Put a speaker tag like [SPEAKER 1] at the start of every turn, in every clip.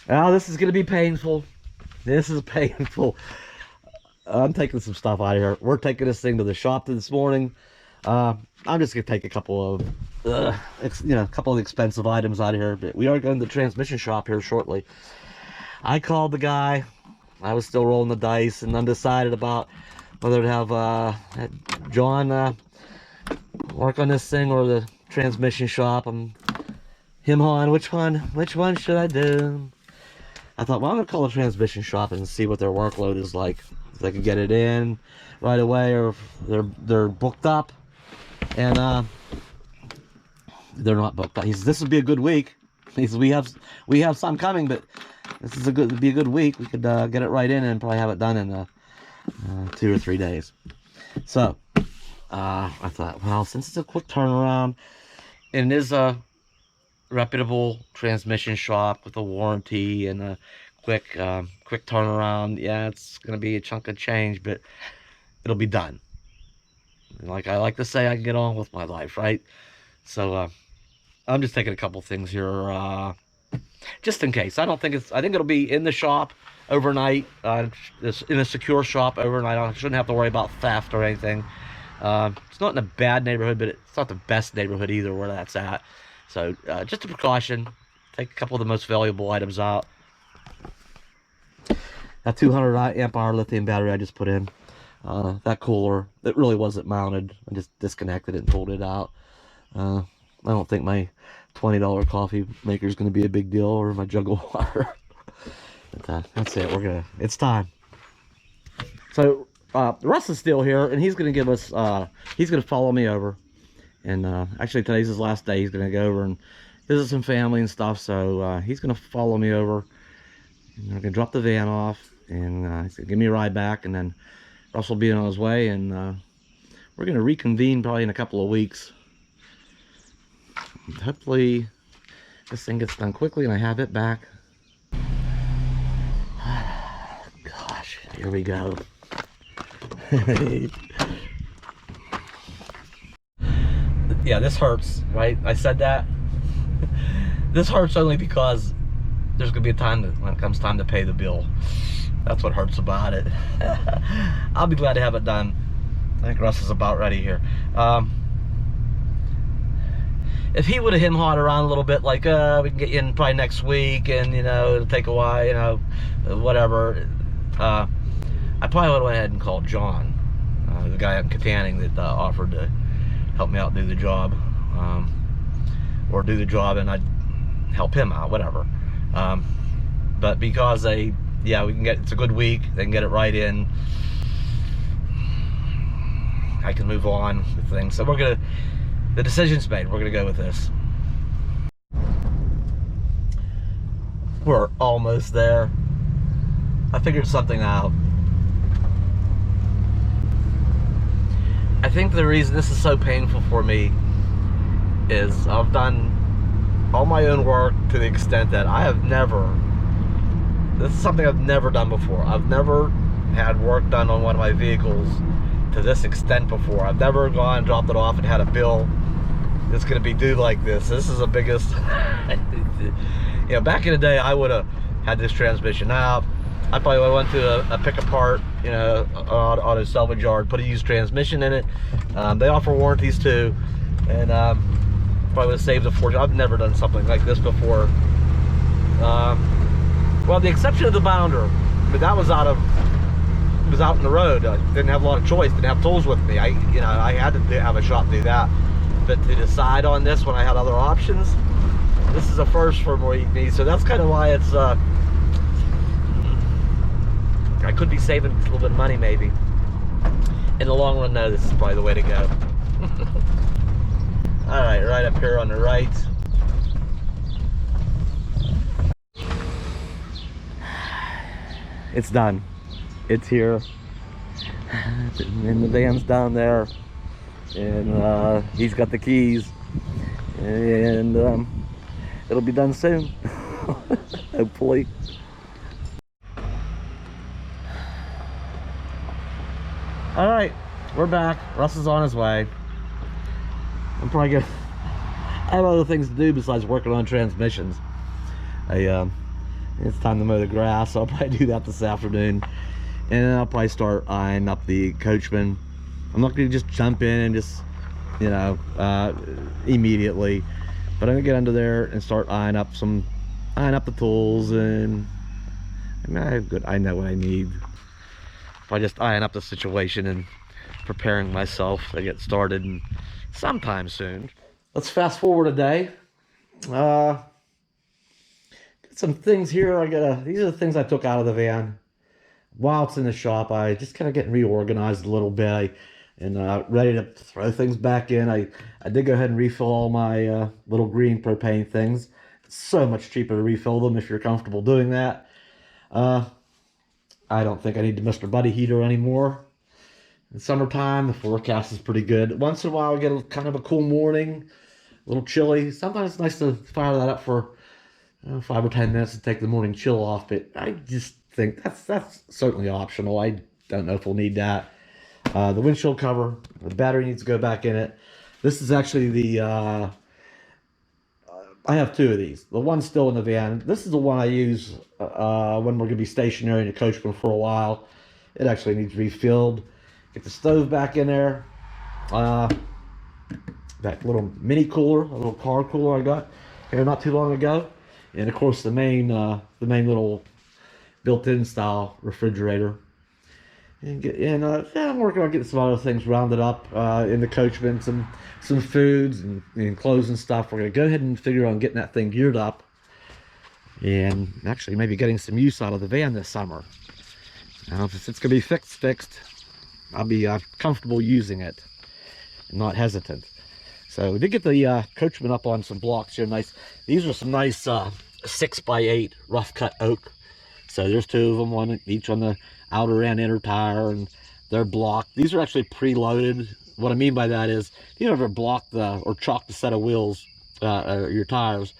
[SPEAKER 1] Oh, this is gonna be painful. This is painful. I'm taking some stuff out of here. We're taking this thing to the shop this morning. I'm just gonna take a couple of, a couple of expensive items out of here. But we are going to the transmission shop here shortly. I called the guy. I was still rolling the dice and undecided about whether to have John work on this thing or the transmission shop. I'm him on which one should I do? I thought, well, I'm gonna call the transmission shop and see what their workload is like. If they can get it in right away, or if they're booked up, and they're not booked up. He says this would be a good week. He says we have some coming, but this is it'd be a good week. We could get it right in and probably have it done in 2 or 3 days. So I thought, well, since it's a quick turnaround and it is a reputable transmission shop with a warranty and a quick turnaround, yeah, it's gonna be a chunk of change, but it'll be done. Like I like to say, I can get on with my life, right? So I'm just taking a couple things here, just in case. I think it'll be in the shop overnight, in a secure shop overnight. I shouldn't have to worry about theft or anything. It's not in a bad neighborhood, but it's not the best neighborhood either where that's at. So just a precaution. Take a couple of the most valuable items out. That 200 amp hour lithium battery I just put in. That cooler, it really wasn't mounted. I just disconnected it and pulled it out. I don't think my $20 coffee maker is going to be a big deal, or my jug of water. But, that's it. It's time. So Russ is still here, and he's going to give us. He's going to follow me over, and actually today's his last day. He's going to go over and visit some family and stuff. So he's going to follow me over. And we're going to drop the van off, and he's going to give me a ride back, and then Russ will be on his way, and we're going to reconvene probably in a couple of weeks. And hopefully this thing gets done quickly and I have it back. Gosh, here we go. Yeah, this hurts, right? I said that. This hurts only because there's gonna be a time that when it comes time to pay the bill. That's what hurts about it. I'll be glad to have it done. I think Russ is about ready here. If he would have him-hawed around a little bit, like, we can get you in probably next week, and, it'll take a while, whatever, I probably would have went ahead and called John, the guy up in Gettting that offered to help me out do the job, or do the job and I'd help him out, whatever. But because we can get, it's a good week, they can get it right in, I can move on with things. So the decision's made. We're gonna go with this. We're almost there. I figured something out. I think the reason this is so painful for me is I've done all my own work to the extent that this is something I've never done before. I've never had work done on one of my vehicles to this extent before. I've never gone, dropped it off, and had a bill that's going to be due like this. This is the biggest. Back in the day, I would have had this transmission out. I probably would have went to a pick apart, auto salvage yard, put a used transmission in it. They offer warranties too, and probably would have saved a fortune. I've never done something like this before. Well, the exception of the bounder, but that was out in the road. I didn't have a lot of choice. Didn't have tools with me. I had to have a shop do that. But to decide on this when I had other options, this is a first for me. So that's kind of why it's. I could be saving a little bit of money maybe. In the long run, though, this is probably the way to go. All right, right up here on the right. It's done. It's here. And the van's down there. And he's got the keys. And it'll be done soon. Hopefully. All right, we're back. Russ is on his way. I'm probably gonna. I have other things to do besides working on transmissions. I It's time to mow the grass, so I'll probably do that this afternoon. And then I'll probably start eyeing up the Coachman. I'm not going to just jump in and just, you know, immediately. But I'm going to get under there and start eyeing up the tools. And I mean, I know what I need. By just eyeing up the situation and preparing myself to get started sometime soon. Let's fast forward a day. Got some things here. These are the things I took out of the van. While it's in the shop, I just kind of getting reorganized a little bit and ready to throw things back in. I did go ahead and refill all my little green propane things. It's so much cheaper to refill them if you're comfortable doing that. I don't think I need the Mr. Buddy heater anymore. In summertime, the forecast is pretty good. Once in a while, we get kind of a cool morning, a little chilly. Sometimes it's nice to fire that up for 5 or 10 minutes to take the morning chill off. But I just think that's certainly optional. I don't know if we'll need that. The windshield cover, the battery needs to go back in it. This is actually the I have 2 of these. The one's still in the van. This is the one I use when we're going to be stationary in the Coachman for a while. It actually needs refilled. Get the stove back in there. That little mini cooler, a little car cooler I got here not too long ago. And of course the main little built-in style refrigerator. And I'm working on getting some other things rounded up in the Coachman, some foods and clothes and stuff. We're gonna go ahead and figure on getting that thing geared up, and actually maybe getting some use out of the van this summer. Now, if it's gonna be fixed, I'll be comfortable using it, and not hesitant. So we did get the Coachman up on some blocks here. Nice. These are some nice 6x8 rough cut oak. So there's 2 of them, one each on the outer and inner tire, and they're blocked. These are actually preloaded. What I mean by that is, if you ever blocked or chalked the set of wheels, your tires,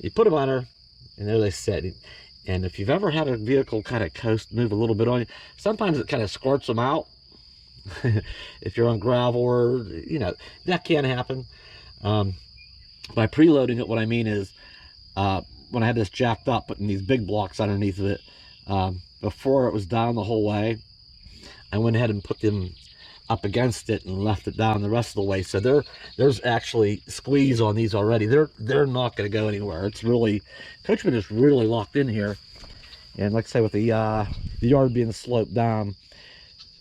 [SPEAKER 1] you put them on there, and there they sit. And if you've ever had a vehicle kind of coast, move a little bit on you, sometimes it kind of squirts them out. If you're on gravel, or that can happen. By preloading it, what I mean is, when I had this jacked up, putting these big blocks underneath of it, before it was down the whole way, I went ahead and put them up against it and left it down the rest of the way. So there's actually squeeze on these already. They're not going to go anywhere. It's really, Coachman is really locked in here. And like I say, with the yard being sloped down,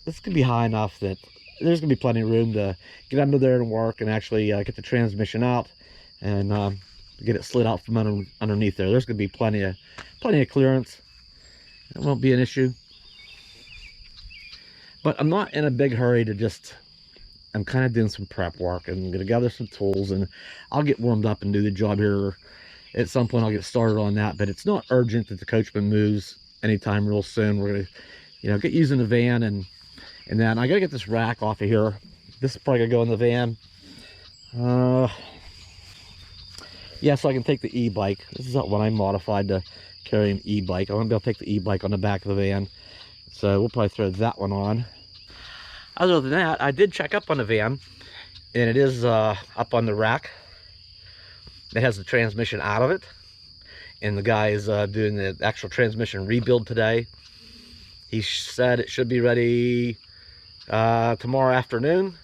[SPEAKER 1] this could be high enough that there's going to be plenty of room to get under there and work and actually get the transmission out and get it slid out from underneath there. There's going to be plenty of clearance. It won't be an issue. But I'm not in a big hurry to I'm kind of doing some prep work. I'm going to gather some tools, and I'll get warmed up and do the job here. At some point I'll get started on that, but it's not urgent that the Coachman moves anytime real soon. We're going to, get using the van, and then I got to get this rack off of here. This is probably going to go in the van. Yeah, so I can take the e-bike. This is what I modified to carry an e-bike. I want to be able to take the e-bike on the back of the van. So we'll probably throw that one on. Other than that, I did check up on the van, and it is up on the rack. It has the transmission out of it, and the guy is doing the actual transmission rebuild today. He said it should be ready tomorrow afternoon.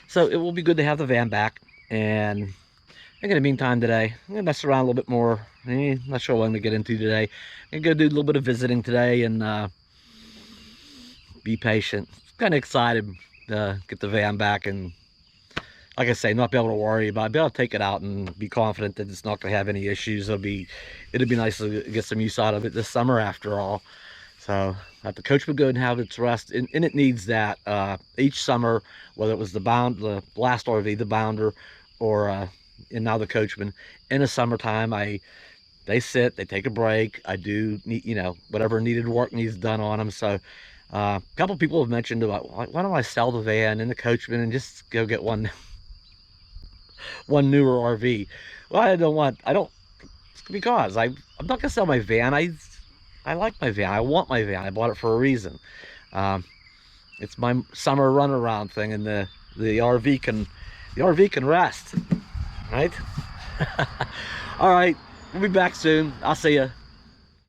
[SPEAKER 1] So it will be good to have the van back. And in the meantime today, I'm gonna mess around a little bit more. Not sure what I'm gonna get into today. I'm gonna go do a little bit of visiting today and be patient. Kind of excited to get the van back, and like I say, not be able to worry about it, be able to take it out and be confident that it's not gonna have any issues. It'd be nice to get some use out of it this summer after all. So let the Coachman go and have its rest, and it needs that each summer, whether it was the last RV, the Bounder, or and now the Coachman. In the summertime, they sit, they take a break. I do need, whatever needed work needs done on them. So a couple people have mentioned about, why don't I sell the van and the Coachman and just go get one newer RV? Well, because I'm not gonna sell my van. I like my van. I want my van. I bought it for a reason. It's my summer runaround thing, and the RV can rest, right? All right, we'll be back soon. I'll see you.